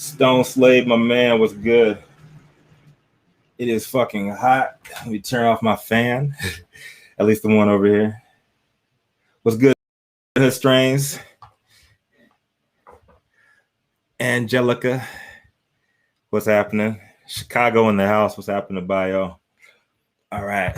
Stone Slave, my man, was good. It is fucking hot. Let me turn off my fan. At least the one over here. What's good, Hood Strains? Angelica, what's happening? Chicago in the house, what's happening, Bio? All right.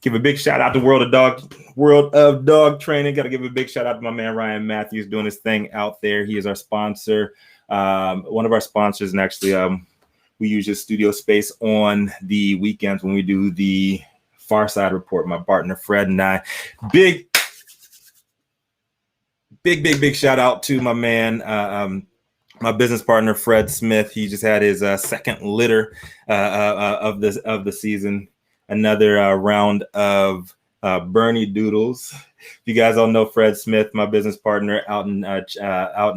Give a big shout out to World of Dog Training. Got to give a big shout out to my man Ryan Matthews doing his thing out there. He is our sponsor, one of our sponsors, and actually we use his studio space on the weekends when we do the Far Side Report. My partner Fred and I. Big shout out to my man, my business partner Fred Smith. He just had his second litter of the season. Another round of Bernie Doodles. If you guys all know Fred Smith, my business partner out in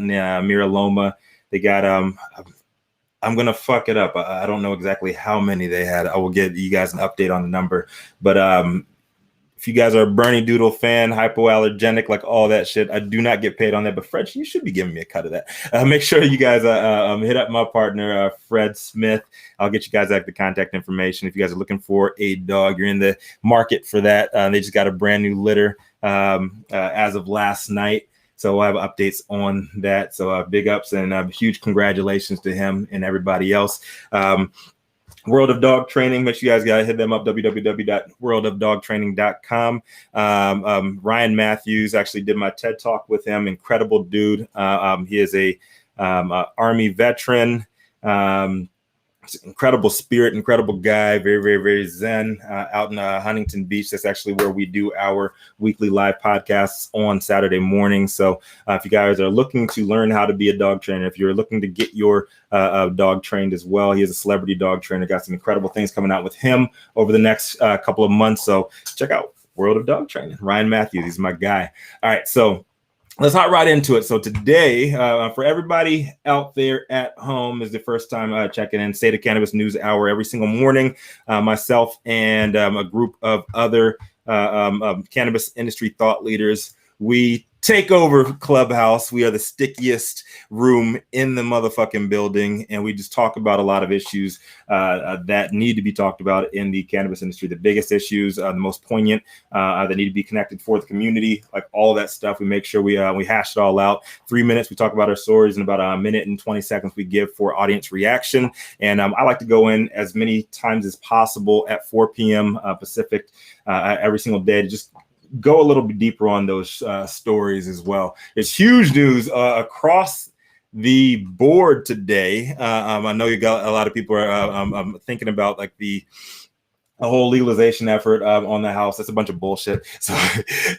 Mira Loma, they got I'm gonna fuck it up. I don't know exactly how many they had. I will get you guys an update on the number. But if you guys are a Bernie Doodle fan, hypoallergenic, like all that shit, I do not get paid on that. But Fred, you should be giving me a cut of that. Make sure you guys hit up my partner, Fred Smith. I'll get you guys the contact information. If you guys are looking for a dog, you're in the market for that. They just got a brand new litter as of last night. So we'll have updates on that. So big ups and huge congratulations to him and everybody else. World of Dog Training. Make sure you guys got to hit them up, www.worldofdogtraining.com. Ryan Matthews, actually did my TED Talk with him. Incredible dude. He is a Army veteran. Incredible spirit, incredible guy, very zen out in Huntington Beach. That's actually where we do our weekly live podcasts on Saturday morning. So if you guys are looking to learn how to be a dog trainer, if you're looking to get your dog trained as well, he is a celebrity dog trainer. Got some incredible things coming out with him over the next couple of months. So check out World of Dog Training. Ryan Matthews, he's my guy. All right, so let's hop right into it. So today, for everybody out there at home, is the first time checking in, State of Cannabis News Hour every single morning. Myself and a group of other cannabis industry thought leaders, we take over Clubhouse. We are the stickiest room in the motherfucking building, and we just talk about a lot of issues that need to be talked about in the cannabis industry. The biggest issues, the most poignant, that need to be connected for the community, like all that stuff. We make sure we hash it all out. 3 minutes, we talk about our stories, and about a minute and 20 seconds we give for audience reaction. And I like to go in as many times as possible at 4 p.m. Pacific every single day to just go a little bit deeper on those stories as well. It's huge news across the board today. I know you got a lot of people are thinking about like the whole legalization effort on the House. That's a bunch of bullshit. So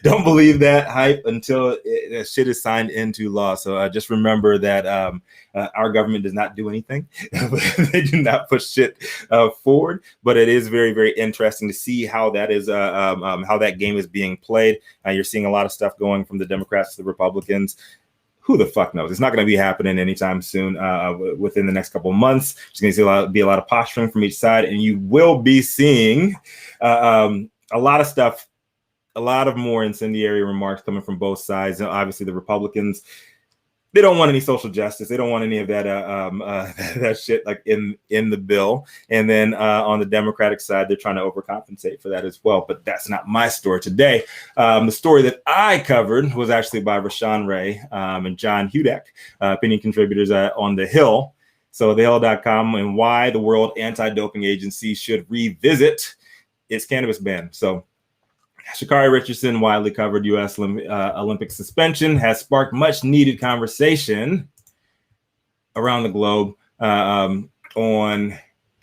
don't believe that hype until that shit is signed into law. So just remember that our government does not do anything. They do not push shit forward. But it is very interesting to see how that is how that game is being played. You're seeing a lot of stuff going from the Democrats to the Republicans. Who the fuck knows? It's not going to be happening anytime soon. Within the next couple of months, there's going to be a lot of posturing from each side, and you will be seeing a lot of stuff, a lot of more incendiary remarks coming from both sides. And obviously, the Republicans, they don't want any social justice. They don't want any of that that shit like in the bill. And then on the Democratic side, they're trying to overcompensate for that as well. But that's not my story today. The story that I covered was actually by Rashawn Ray and John Hudak, opinion contributors on The Hill. So thehill.com, and why the World Anti-Doping Agency should revisit its cannabis ban. So Sha'carri Richardson, widely covered U.S. Olympic suspension, has sparked much needed conversation around the globe on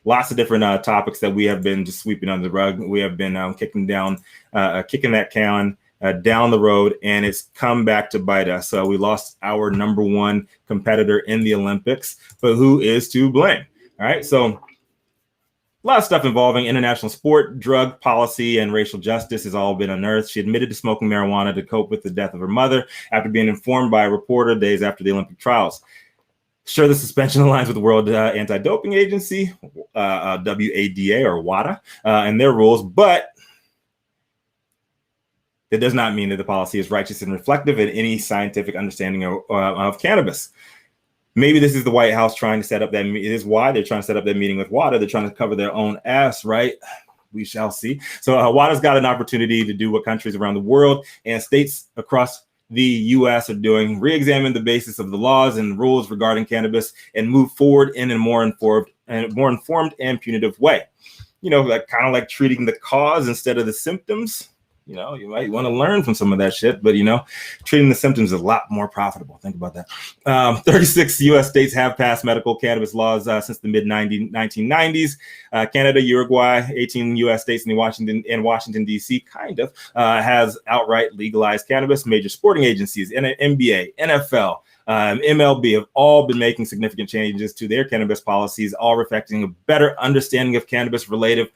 lots of different topics that we have been just sweeping under the rug. We have been kicking that can down the road, and it's come back to bite us. So we lost our number one competitor in the Olympics, but who is to blame? All right, so a lot of stuff involving international sport, drug policy, and racial justice has all been unearthed. She admitted to smoking marijuana to cope with the death of her mother after being informed by a reporter days after the Olympic trials. Sure, the suspension aligns with the World Anti-Doping Agency, WADA or WADA, and their rules, but it does not mean that the policy is righteous and reflective in any scientific understanding of cannabis. maybe this is the White House trying to set up that. It is why they're trying to set up that meeting with WADA. They're trying to cover their own ass, right? We shall see. So WADA's got an opportunity to do what countries around the world and states across the U.S. are doing: re-examine the basis of the laws and rules regarding cannabis and move forward in a more informed and punitive way. You know, like kind of like treating the cause instead of the symptoms. You know, you might want to learn from some of that shit, but, you know, treating the symptoms is a lot more profitable. Think about that. 36 U.S. states have passed medical cannabis laws since the mid-1990s. Canada, Uruguay, 18 U.S. states, and Washington, D.C. has outright legalized cannabis. Major sporting agencies, NBA, NFL, MLB have all been making significant changes to their cannabis policies, all reflecting a better understanding of cannabis-related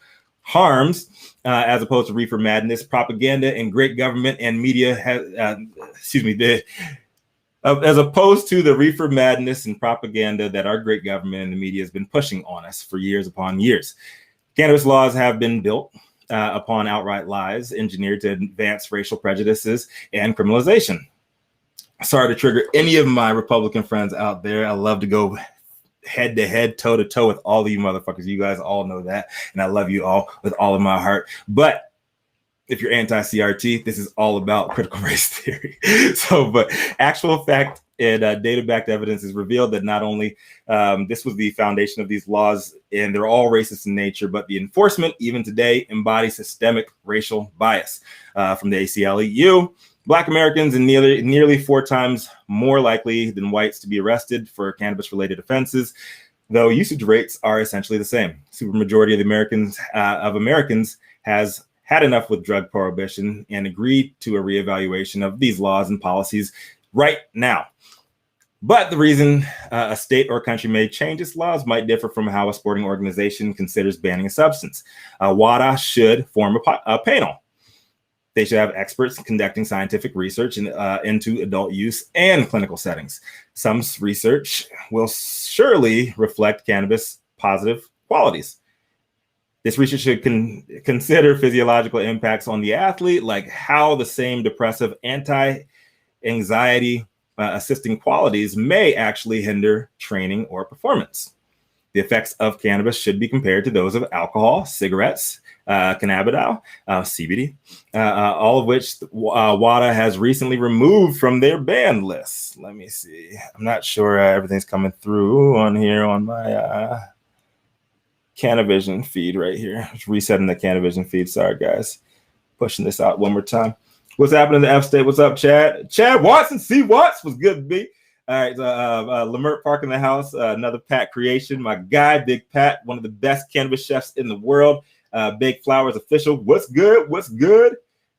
harms, as opposed to reefer madness. Propaganda and great government and media as opposed to the reefer madness and propaganda that our great government and the media has been pushing on us for years upon years. Cannabis laws have been built upon outright lies, engineered to advance racial prejudices and criminalization. Sorry to trigger any of my Republican friends out there. I love to go head to head, toe to toe with all of you motherfuckers. You guys all know that. And I love you all with all of my heart. But if you're anti-CRT, this is all about critical race theory. But actual fact and data-backed evidence has revealed that not only this was the foundation of these laws, and they're all racist in nature, but the enforcement, even today, embodies systemic racial bias. From the ACLU, Black Americans are nearly 4 times more likely than whites to be arrested for cannabis-related offenses, though usage rates are essentially the same. Supermajority of the Americans has had enough with drug prohibition and agreed to a reevaluation of these laws and policies right now. But the reason a state or country may change its laws might differ from how a sporting organization considers banning a substance. WADA should form a panel. They should have experts conducting scientific research into adult use and clinical settings. Some research will surely reflect cannabis' positive qualities. This research should consider physiological impacts on the athlete, like how the same depressive anti-anxiety assisting qualities may actually hinder training or performance. The effects of cannabis should be compared to those of alcohol, cigarettes, cannabidiol, CBD, all of which WADA has recently removed from their banned lists. Let me see. I'm not sure everything's coming through on here on my CANiVISION feed right here. Just resetting the CANiVISION feed. Sorry, guys. Pushing this out one more time. What's happening in the F State? What's up, Chad? Chad Watson, C. Watts was good, B. All right, Lamert Park in the house, another Pat creation. My guy, Big Pat, one of the best cannabis chefs in the world. Big Flowers official. What's good? What's good?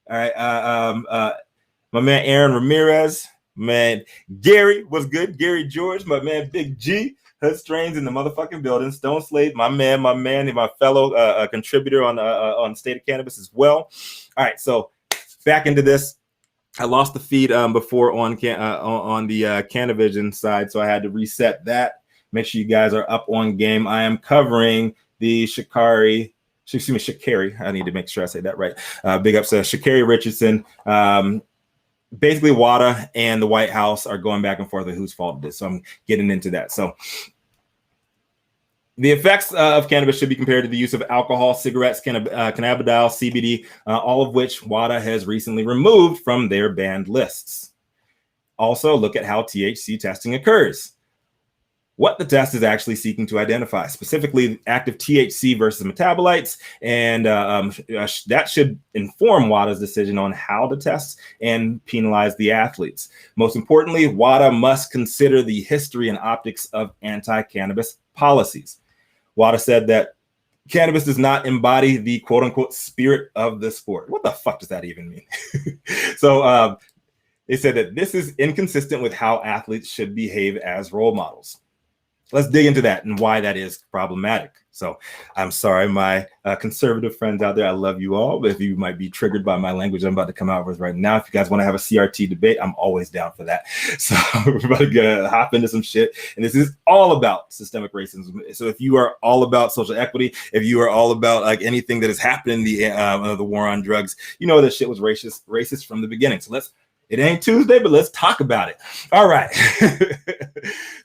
All right, my man Aaron Ramirez, man Gary, what's good? Gary George, my man Big G, Hood Strains in the motherfucking building. Stone Slade, my man, and my fellow contributor on State of Cannabis as well. All right, so back into this. I lost the feed before on the CANiVISION side, so I had to reset that. Make sure you guys are up on game. I am covering the Sha'carri. I need to make sure I say that right. Big ups to Sha'carri Richardson. Basically, WADA and the White House are going back and forth with whose fault it is. So I'm getting into that. So the effects of cannabis should be compared to the use of alcohol, cigarettes, cannabidiol, CBD, all of which WADA has recently removed from their banned lists. Also, look at how THC testing occurs. What the test is actually seeking to identify, specifically active THC versus metabolites, and that should inform WADA's decision on how to test and penalize the athletes. Most importantly, WADA must consider the history and optics of anti-cannabis policies. WADA said that cannabis does not embody the quote-unquote spirit of the sport. What the fuck does that even mean? So they said that this is inconsistent with how athletes should behave as role models. Let's dig into that and why that is problematic. So I'm sorry, my conservative friends out there, I love you all, but if you might be triggered by my language I'm about to come out with right now, if you guys want to have a CRT debate, I'm always down for that. So we're about to hop into some shit. And this is all about systemic racism. So if you are all about social equity, if you are all about like anything that has happened in the war on drugs, you know that shit was racist from the beginning. So It ain't Tuesday, but let's talk about it. All right.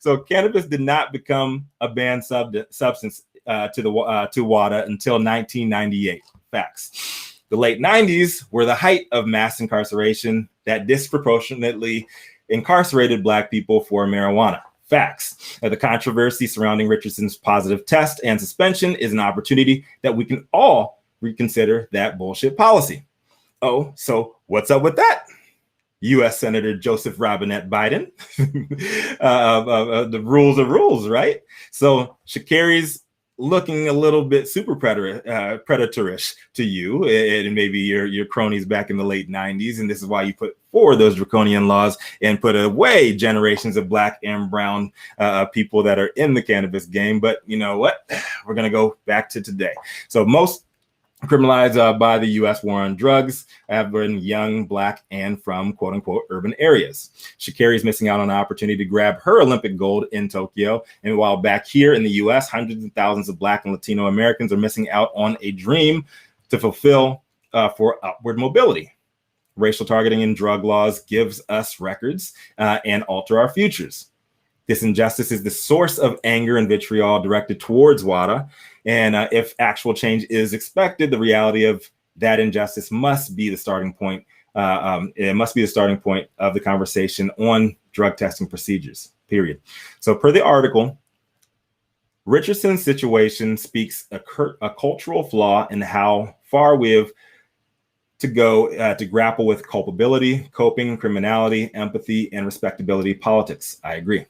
So cannabis did not become a banned substance to WADA until 1998. Facts. The late 90s were the height of mass incarceration that disproportionately incarcerated Black people for marijuana. Facts. The controversy surrounding Richardson's positive test and suspension is an opportunity that we can all reconsider that bullshit policy. Oh, so what's up with that? U.S. Senator Joseph Robinette Biden. The rules are rules, right? So Sha'carri's looking a little bit super predatorish to you and maybe your cronies back in the late 90s. And this is why you put forward those draconian laws and put away generations of Black and brown people that are in the cannabis game. But you know what? We're going to go back to today. So most criminalized by the U.S. war on drugs have been young, Black, and from quote unquote urban areas. Sha'carri is missing out on an opportunity to grab her Olympic gold in Tokyo. And while back here in the U.S., hundreds of thousands of Black and Latino Americans are missing out on a dream to fulfill for upward mobility. Racial targeting and drug laws gives us records and alter our futures. This injustice is the source of anger and vitriol directed towards WADA. And if actual change is expected, the reality of that injustice must be the starting point. It must be the starting point of the conversation on drug testing procedures, period. So per the article, Richardson's situation speaks a cultural flaw in how far we have to go to grapple with culpability, coping, criminality, empathy, and respectability politics. I agree.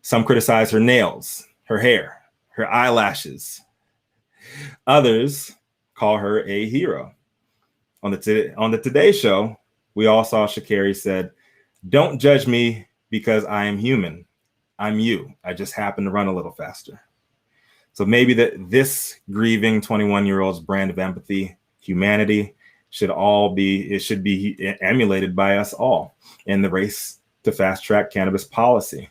Some criticize her nails, her hair, her eyelashes. Others call her a hero. On the Today Show, we all saw Sha'carri said, "Don't judge me because I am human. I'm you. I just happen to run a little faster." So maybe this grieving 21-year-old's brand of empathy, humanity, should be emulated by us all in the race to fast track cannabis policy.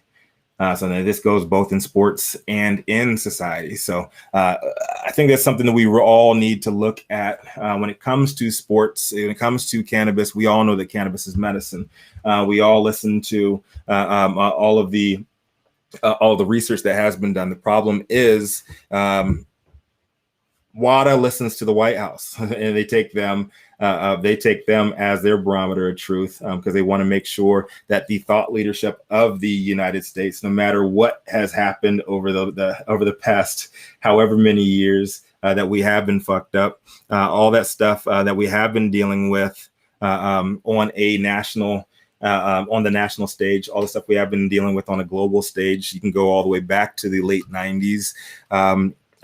So this goes both in sports and in society. So I think that's something that we all need to look at when it comes to sports. When it comes to cannabis, we all know that cannabis is medicine. We all listen to all the research that has been done. The problem is WADA listens to the White House, and they take them as their barometer of truth because they want to make sure that the thought leadership of the United States, no matter what has happened over the past however many years that we have been fucked up, all that stuff that we have been dealing with on the national stage, all the stuff we have been dealing with on a global stage. You can go all the way back to the late 90s.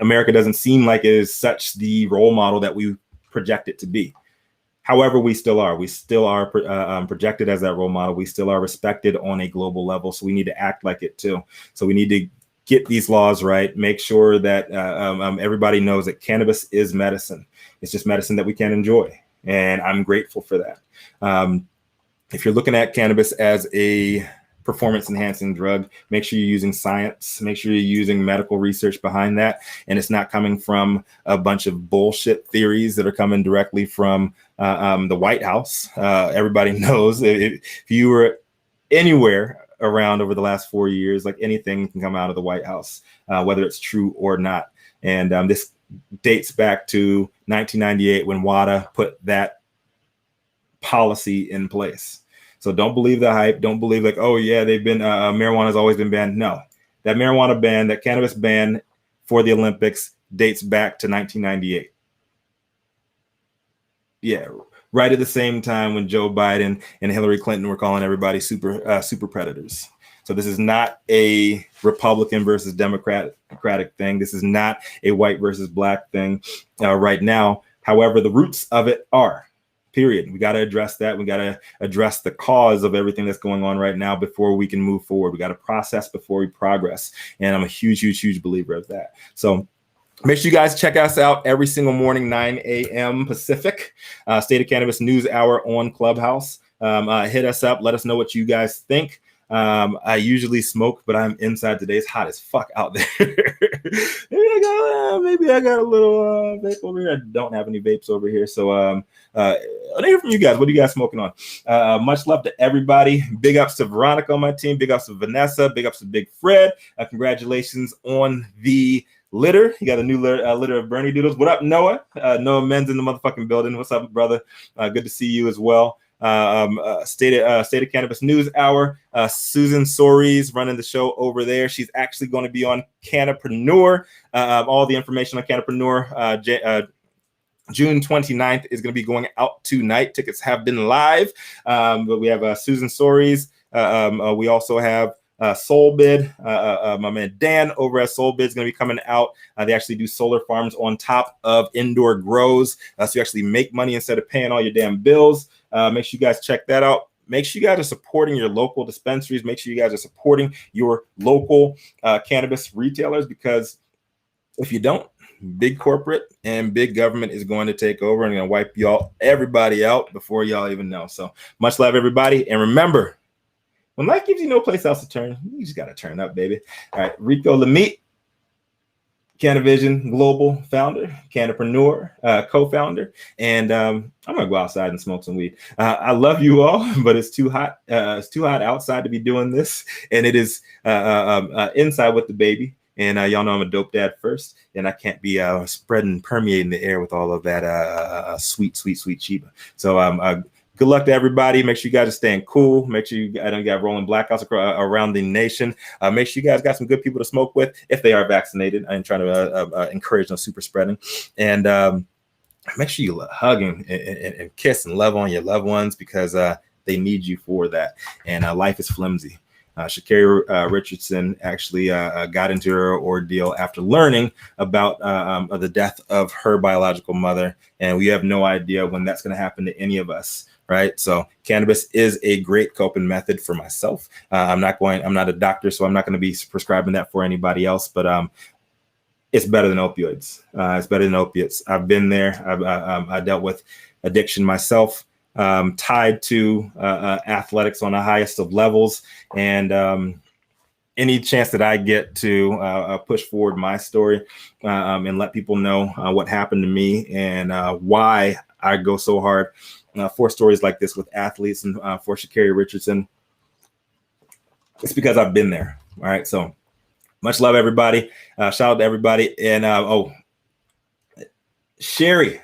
America doesn't seem like it is such the role model that we project it to be. However, we still are. We still are projected as that role model. We still are respected on a global level. So we need to act like it too. So we need to get these laws right. Make sure that everybody knows that cannabis is medicine. It's just medicine that we can enjoy. And I'm grateful for that. If you're looking at cannabis as a performance enhancing drug, make sure you're using science, make sure you're using medical research behind that. And it's not coming from a bunch of bullshit theories that are coming directly from the White House. Everybody knows if you were anywhere around over the last 4 years, like anything can come out of the White House, whether it's true or not. And this dates back to 1998 when WADA put that policy in place. So don't believe the hype. Don't believe like, oh yeah, they've been marijuana has always been banned. No, that marijuana ban, that cannabis ban for the Olympics dates back to 1998. Yeah, right at the same time when Joe Biden and Hillary Clinton were calling everybody super predators. So this is not a Republican versus Democratic thing. This is not a white versus Black thing right now. However, the roots of it are. Period. We got to address that. We got to address the cause of everything that's going on right now before we can move forward. We got to process before we progress. And I'm a huge believer of that. So make sure you guys check us out every single morning, 9 a.m. Pacific, State of Cannabis News Hour on Clubhouse. Hit us up. Let us know what you guys think. I usually smoke, but I'm inside today. It's hot as fuck out there. maybe I got a little vape over here. I don't have any vapes over here. So I want to hear from you guys. What are you guys smoking on? Much love to everybody. Big ups to Veronica on my team. Big ups to Vanessa. Big ups to Big Fred. Congratulations on the litter. You got a new litter of Bernie Doodles. What up, Noah? Noah Men's in the motherfucking building. What's up, brother? Good to see you as well. State of Cannabis News Hour. Susan Sories running the show over there. She's actually going to be on Cannapreneur. All the information on Cannapreneur. June 29th is going to be going out tonight. Tickets have been live, but we have Susan Sories. We also have Soulbid. My man Dan over at Soulbid is going to be coming out. They actually do solar farms on top of indoor grows, so you actually make money instead of paying all your damn bills. Make sure you guys check that out. Make sure you guys are supporting your local dispensaries. Make sure you guys are supporting your local cannabis retailers, because if you don't, big corporate and big government is going to take over and going to wipe everybody out before y'all even know. So much love, everybody. And remember, when life gives you no place else to turn, you just got to turn up, baby. All right, Rico Lamite, CANiVISION Global founder, Cannapreneur co-founder, and I'm gonna go outside and smoke some weed. I love you all, but it's too hot. It's too hot outside to be doing this, and it is inside with the baby. And y'all know I'm a dope dad first, and I can't be permeating the air with all of that sweet Chiba. So good luck to everybody. Make sure you guys are staying cool. Make sure you don't got rolling blackouts around the nation. Make sure you guys got some good people to smoke with if they are vaccinated. I ain't trying to encourage no super spreading. And make sure you hug and kiss and love on your loved ones, because they need you for that. And life is flimsy. Sha'carri Richardson actually got into her ordeal after learning about the death of her biological mother. And we have no idea when that's going to happen to any of us. Right. So cannabis is a great coping method for myself. I'm not a doctor, so I'm not going to be prescribing that for anybody else. But it's better than opioids. It's better than opiates. I've been there. I dealt with addiction myself, tied to athletics on the highest of levels. And any chance that I get to push forward my story and let people know what happened to me and why I go so hard for stories like this with athletes and for Sha'carri Richardson, it's because I've been there. All right. So much love, everybody. Shout out to everybody. And Sherry,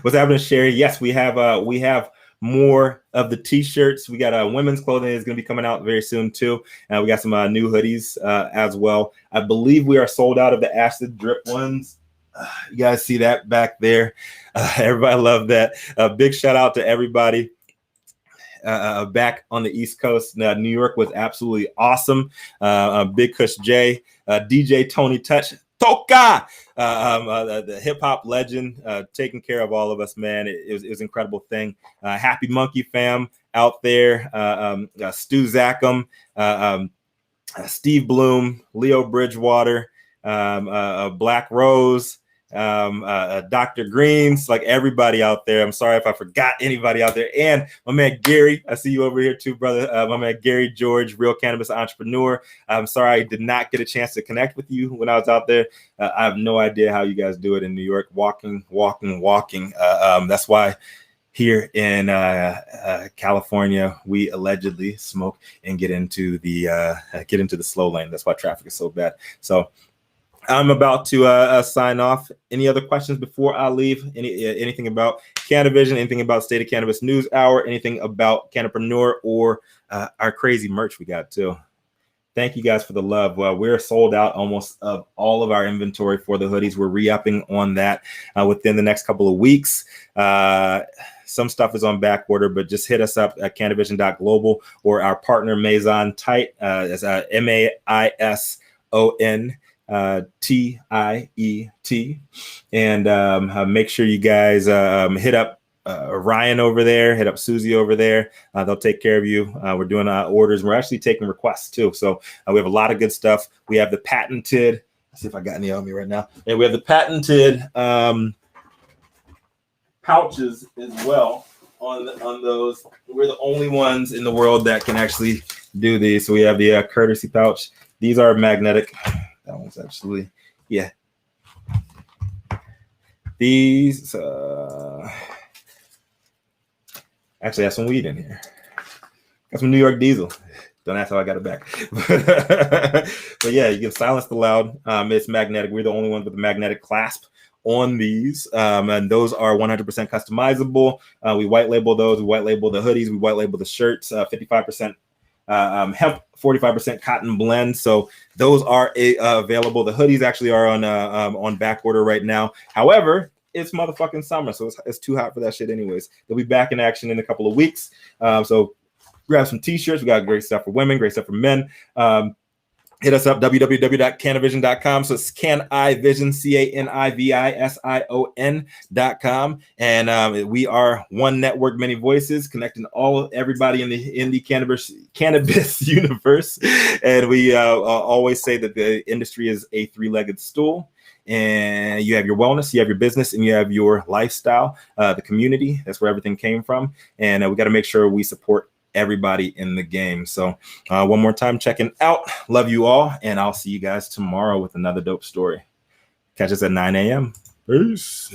what's happening, Sherry? Yes, we have more of the t-shirts. We got women's clothing is going to be coming out very soon too. And we got some new hoodies as well. I believe we are sold out of the acid drip ones. You guys see that back there? Everybody love that. Big shout out to everybody back on the East Coast. New York was absolutely awesome. Big Kush J, DJ Tony Touch, Toka, the hip hop legend, taking care of all of us, man. It was an incredible thing. Happy Monkey fam out there. Stu Zackham, Steve Bloom, Leo Bridgewater, Black Rose, Dr. Greens, like everybody out there. I'm sorry if I forgot anybody out there. And my man Gary, I see you over here too, brother. My man Gary George, real cannabis entrepreneur. I'm sorry I did not get a chance to connect with you when I was out there. I have no idea how you guys do it in New York, walking. That's why here in California, we allegedly smoke and get into the slow lane. That's why traffic is so bad. So I'm about to sign off. Any other questions before I leave? Anything about CANiVISION, anything about State of Cannabis News Hour, anything about Cannapreneur, or our crazy merch we got too? Thank you guys for the love. We're sold out almost of all of our inventory for the hoodies. We're re-upping on that within the next couple of weeks. Some stuff is on back order, but just hit us up at cannivision.global or our partner Maison Tight. It's MAISON. TIET, and make sure you guys hit up Ryan over there, hit up Susie over there. They'll take care of you. We're doing orders. We're actually taking requests too. So we have a lot of good stuff. We have the patented, let's see if I got any on me right now. And we have the patented pouches as well on those. We're the only ones in the world that can actually do these. So we have the courtesy pouch. These are magnetic. That one's actually, yeah. These actually have some weed in here. Got some New York Diesel. Don't ask how I got it back. But yeah, you can silence the loud. It's magnetic. We're the only ones with the magnetic clasp on these, and those are 100% customizable. We white label those. We white label the hoodies. We white label the shirts. 55% hemp, 45% cotton blend. So those are available. The hoodies actually are on back order right now. However, it's motherfucking summer, so it's too hot for that shit anyways. They'll be back in action in a couple of weeks. So grab some t-shirts. We got great stuff for women, great stuff for men. Hit us up, www.canivision.com. So it's CANiVISION, CANiVISION.com. And we are one network, many voices, connecting everybody in the cannabis universe. And we always say that the industry is a three-legged stool. And you have your wellness, you have your business, and you have your lifestyle, the community. That's where everything came from. And we got to make sure we support everybody in the game. So one more time, checking out. Love you all. And I'll see you guys tomorrow with another dope story. Catch us at 9 a.m. Peace.